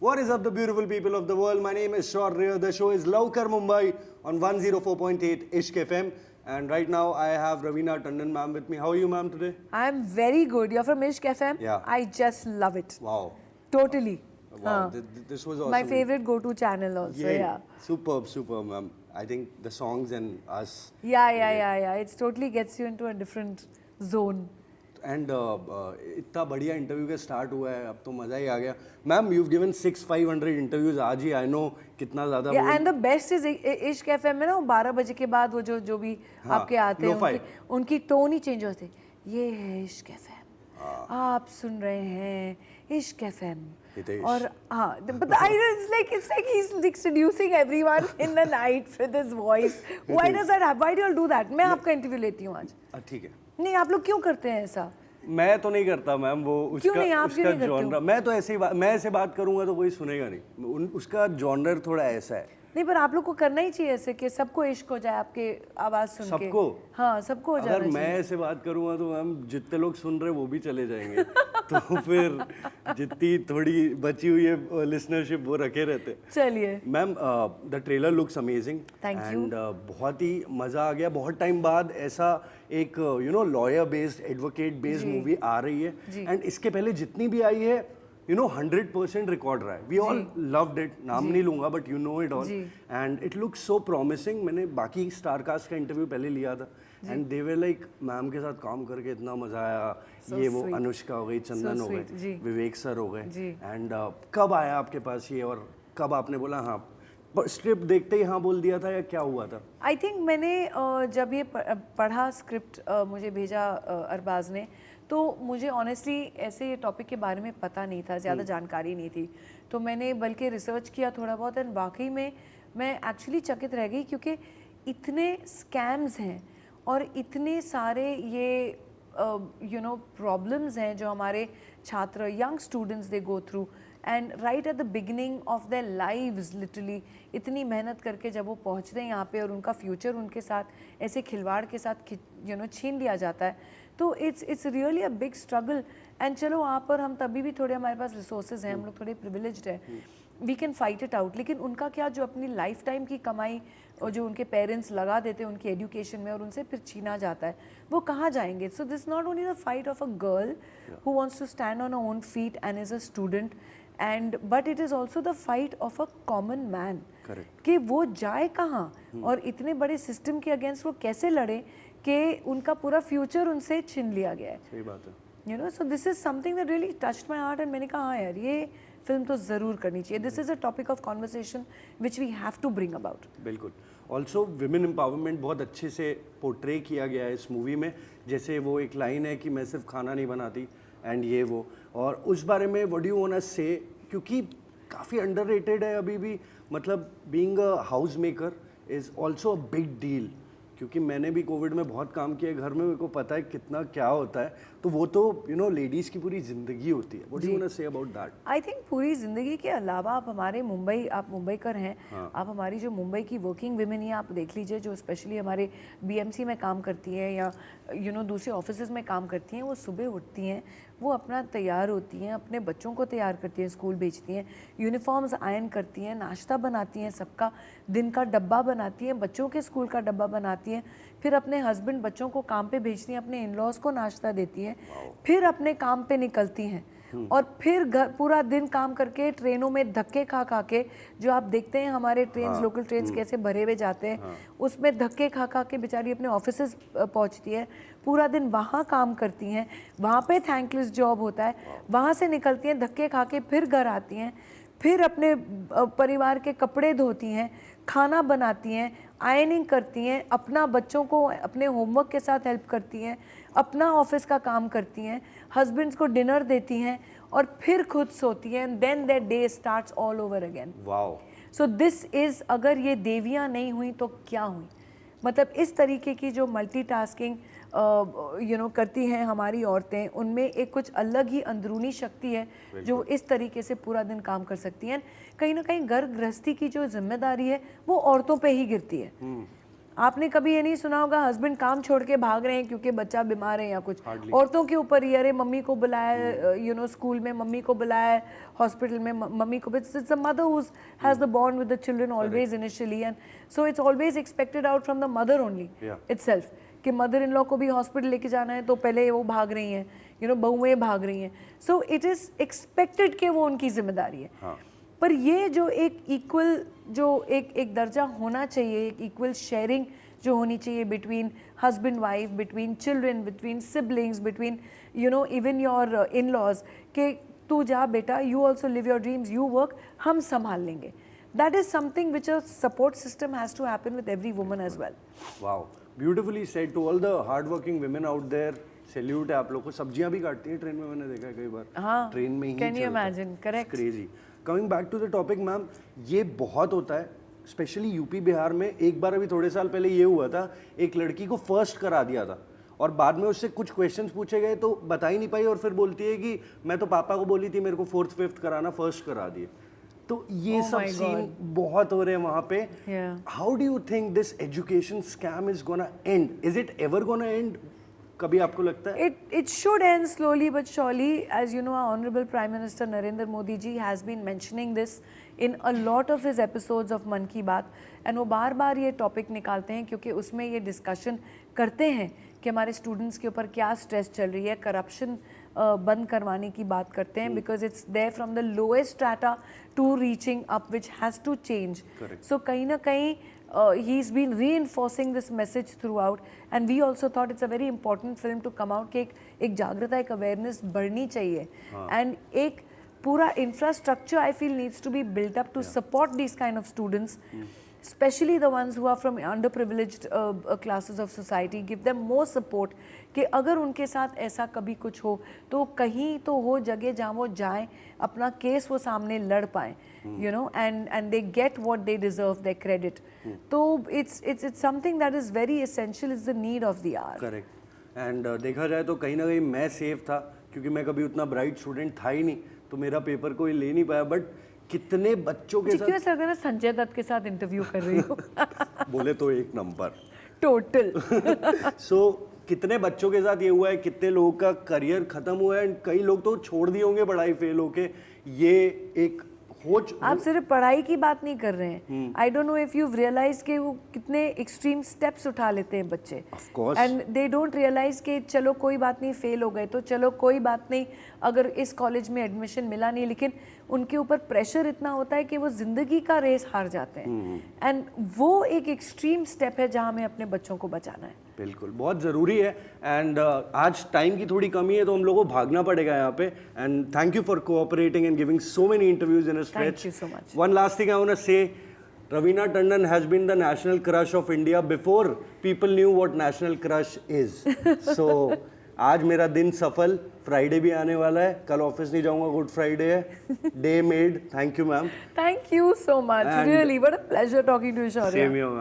What is up, the beautiful people of the world? My name is Shaurya. The show is Laukar Mumbai on 104.8 Ishq FM. And right now I have Raveena Tandon ma'am with me. How are you, ma'am, today? I'm very good. You're from Ishq FM? Yeah. I just love it. Wow. Totally. Wow. This was awesome. My favorite go-to channel also, yeah. Superb, superb, ma'am. I think the songs and us. Yeah. It totally gets you into a different zone. And इतना बढ़िया interview का start हुआ है, अब तो मजा ही आ गया. Ma'am, you've given 600-500 interviews आज ही. आई नो कितना ज्यादा. एंड द बेस्ट इज इश्क एफएम में ना 12 बजे के बाद वो जो भी आपके आते हैं उनकी टोन ही चेंज होती है. ये है इश्क एफएम, आप सुन रहे हैं इश्क एफएम. और हाँ, it's like he's like seducing everyone in the night with his voice. Why does that happen? Why do you all do that? मैं आपका इंटरव्यू लेती हूँ आज. ठीक है. नहीं, आप लोग क्यों करते हैं ऐसा? मैं तो नहीं करता मैम, वो उसका जॉनर. मैं तो ऐसे ही मैं ऐसे बात करूंगा तो कोई सुनेगा नहीं. उसका जॉनर थोड़ा ऐसा है. नहीं, पर आप लोग को करना ही चाहिए ऐसे कि सबको इश्क हो जाए आपके आवाज सुन के. सबको? हाँ, सबको हो जाए. अगर मैं ऐसे बात करूंगा तो मैम जितने लोग सुन रहे वो भी चले जाएंगे. तो फिर जितनी थोड़ी बची हुई है लिसनरशिप वो रखे रहते. चलिए ma'am, the trailer looks amazing and बहुत ही मज़ा आ गया. बहुत टाइम बाद ऐसा एक lawyer based, advocate based movie आ रही है. एंड इसके पहले जितनी भी आई है 100% रिकॉर्ड रहा है. We all loved it. नाम नहीं लूंगा but you know it all. And it looks so promising. मैंने बाकी स्टार कास्ट का इंटरव्यू पहले लिया था and they were like ma'am के साथ काम करके इतना मजा आया. ये वो अनुष्का हो गई, चंदन हो गए, विवेक सर हो गए. एंड कब आया आपके पास ये, और कब आपने बोला हाँ, स्क्रिप्ट देखते ही हाँ बोल दिया था, या क्या हुआ था? आई थिंक मैंने जब ये पढ़ा स्क्रिप्ट मुझे भेजा अरबाज ने, तो मुझे ऑनेस्टली ऐसे ये टॉपिक के बारे में पता नहीं था, ज़्यादा जानकारी नहीं थी. तो मैंने बल्कि रिसर्च किया थोड़ा बहुत एंड वाकई में मैं एक्चुअली चकित रह गई, क्योंकि इतने स्कैम्स हैं और इतने सारे ये प्रॉब्लम्स हैं जो हमारे छात्र, young students they go through. And right at the beginning of their lives, literally इतनी मेहनत करके जब वो पहुँचते हैं यहाँ पे और उनका फ्यूचर उनके साथ ऐसे खिलवाड़ के साथ छीन लिया जाता है, तो it's really a big struggle. And चलो वहाँ पर हम तभी भी थोड़े, हमारे पास रिसोर्सेज हैं, हम लोग थोड़े प्रिविलेज्ड हैं, we can fight it out. लेकिन उनका क्या, जो अपनी लाइफ टाइम की कमाई और जो उनके पेरेंट्स लगा देते हैं उनकी एजुकेशन में और उनसे फिर छीना जाता है, वो कहाँ जाएंगे? So this not only the fight of a girl who wants to stand on a own feet and is a student, and but it is also the fight of a common man कि वो जाए कहाँ और इतने बड़े system के against वो कैसे लड़े कि उनका पूरा फ्यूचर उनसे छीन लिया गया है. सही बात है. So this is something that really touched my heart and मैंने कहा हाँ यार, ये फिल्म तो ज़रूर करनी चाहिए. This is a topic of conversation which we have to bring about. बिल्कुल. ऑल्सो विमेन एम्पावरमेंट बहुत अच्छे से पोर्ट्रे किया गया है इस मूवी में. जैसे वो एक लाइन है कि मैं सिर्फ खाना नहीं बनाती एंड ये वो, और उस बारे में what do you want to say, क्योंकि काफ़ी अंडररेटेड है अभी भी. मतलब being a house maker is also a big deal, क्योंकि मैंने भी कोविड में बहुत काम किया है घर में, मेरे को पता है कितना क्या होता है. तो वो तो लेडीज़ की पूरी ज़िंदगी होती है. What do you want to say about that? I think पूरी ज़िंदगी के अलावा आप हमारे आप मुंबईकर हैं. आप हमारी जो मुंबई की वर्किंग विमेन ही आप देख लीजिए, जो स्पेशली हमारे बीएमसी में काम करती हैं या दूसरे ऑफिसेज में काम करती हैं. वो सुबह उठती हैं, वो अपना तैयार होती हैं, अपने बच्चों को तैयार करती हैं, स्कूल भेजती हैं, यूनिफॉर्म्स आयरन करती हैं, नाश्ता बनाती हैं, सबका दिन का डब्बा बनाती हैं, बच्चों के स्कूल का डब्बा बनाती हैं, फिर अपने हस्बैंड बच्चों को काम पे भेजती हैं, अपने इन-लॉज को नाश्ता देती हैं, फिर अपने काम पे निकलती हैं और फिर घर पूरा दिन काम करके ट्रेनों में धक्के खा के, जो आप देखते हैं हमारे ट्रेन, लोकल ट्रेन्स कैसे भरे हुए जाते हैं, उसमें धक्के खा के बेचारी अपने ऑफिसेज पहुंचती है, पूरा दिन वहाँ काम करती हैं, वहाँ पे थैंकलेस जॉब होता है, वहाँ से निकलती हैं धक्के खा के, फिर घर आती हैं, फिर अपने परिवार के कपड़े धोती हैं, खाना बनाती हैं, आयरनिंग करती हैं, अपना बच्चों को अपने होमवर्क के साथ हेल्प करती हैं, अपना ऑफिस का काम करती हैं, हस्बैंड्स को डिनर देती हैं और फिर खुद सोती हैं. Then that day starts all over again. Wow. So this is, अगर ये देवियाँ नहीं हुई तो क्या हुई? मतलब इस तरीके की जो मल्टीटास्किंग करती हैं हमारी औरतें, उनमें एक कुछ अलग ही अंदरूनी शक्ति है जो इस तरीके से पूरा दिन काम कर सकती हैं. कहीं ना कहीं घर गृहस्थी की जो जिम्मेदारी है वो औरतों पे ही गिरती है. आपने कभी ये नहीं सुना होगा हस्बैंड काम छोड़ के भाग रहे हैं क्योंकि बच्चा बीमार है या कुछ। औरतों के ऊपर ये अरे मम्मी को बुलाया, यू नो स्कूल में मम्मी को बुलाया, हॉस्पिटल में मम्मी को, it's a mother who has the bond with the children always initially, and so it's always expected out from the mother only itself कि मदर इन लॉ को भी hospital लेके जाना है तो पहले वो भाग रही हैं, यू नो बहुएं भाग रही हैं। सो इट इज़ एक्सपेक्टेड कि वो उनकी जिम्मेदारी है। पर ये जो एक इक्वल जो एक दर्जा होना चाहिए, एक इक्वल शेयरिंग जो होनी चाहिए between husband wife, between children, between siblings, between you know even your in laws, कि तू जा बेटा, you also live your dreams, you work, हम संभाल लेंगे। That is something which a support system has to happen with every woman as well. Wow, beautifully said. To all the hard working women out there, salute है आप लोग को। सब्जियां भी काटती हैं ट्रेन में, मैंने देखा है कई बार। हाँ, ट्रेन में ही can you imagine, correct, crazy. Coming back to the topic ma'am, ये बहुत होता है स्पेशली यूपी बिहार में। एक बार अभी थोड़े साल पहले ये हुआ था, एक लड़की को फर्स्ट करा दिया था और बाद में उससे कुछ क्वेश्चंस पूछे गए तो बता ही नहीं पाई और फिर बोलती है कि मैं तो पापा को बोली थी मेरे को 4th 5th कराना, फर्स्ट करा दिए। तो ये सब सीन बहुत हो रहे हैं वहाँ पे। How do you think this education scam is gonna and? Is it ever gonna and? कभी आपको लगता है? It should end slowly but surely. As you know, our Honorable Prime Minister Narendra Modi ji has been mentioning this in a lot of his episodes of मन की बात, and वो बार बार ये topic निकालते हैं क्योंकि उसमें ये डिस्कशन करते हैं कि हमारे स्टूडेंट्स के ऊपर क्या स्ट्रेस चल रही है, करप्शन बंद करवाने की बात करते हैं, because it's there from the lowest strata to reaching up, which has to change. So कहीं ना कहीं he's been reinforcing this message throughout, and we also thought it's a very important film to come out कि एक जागृता, एक awareness बढ़नी चाहिए, and एक पूरा infrastructure I feel needs to be built up to support these kind of students, especially the ones who are from underprivileged classes of society. Give them more support कि अगर उनके साथ ऐसा कभी कुछ हो तो कहीं तो हो जगह जहाँ वो जाएं, अपना केस वो सामने लड़ पाएं, you know, and they get what they deserve, their credit. तो it's something that is very essential, is the need of the hour. Correct. And देखा जाए तो कहीं ना कहीं मैं सेफ था क्योंकि मैं कभी उतना ब्राइट स्टूडेंट था ही नहीं, तो मेरा पेपर कोई ले नहीं पाया। बट कितने बच्चों के साथ, क्यों सर मैं संजय दत्त के साथ इंटरव्यू कर रही हूँ बोले तो एक नंबर टोटल। सो कितने बच्चों के साथ ये हुआ है, कितने लोगों का करियर खत्म हुआ है, कई लोग तो छोड़ दिए होंगे पढ़ाई फेल होके। ये एक आप सिर्फ पढ़ाई की बात नहीं कर रहे हैं। I don't know if you realise कि वो कितने एक्सट्रीम स्टेप्स उठा लेते हैं बच्चे, एंड दे डोंट रियलाइज कि चलो कोई बात नहीं, फेल हो गए तो चलो कोई बात नहीं, अगर इस कॉलेज में एडमिशन मिला नहीं, लेकिन उनके ऊपर प्रेशर इतना होता है कि वो जिंदगी का रेस हार जाते हैं, एंड वो एक एक्सट्रीम स्टेप है जहाँ हमें अपने बच्चों को बचाना है। बिल्कुल, बहुत ज़रूरी है। एंड आज टाइम की थोड़ी कमी है तो हम लोगों को भागना पड़ेगा यहाँ पे। And thank you for cooperating and giving so many interviews in a stretch. Thank you so much. One last thing I want to say, Raveena Tandon has been the national crush of India before people knew what national crush is. So आज मेरा दिन सफल, Friday भी आने वाला है, कल office नहीं जाऊंगा, गुड फ्राइडे है, day made. Thank you ma'am. Thank you so much, really what a pleasure talking to you Shaurya. Same here ma'am.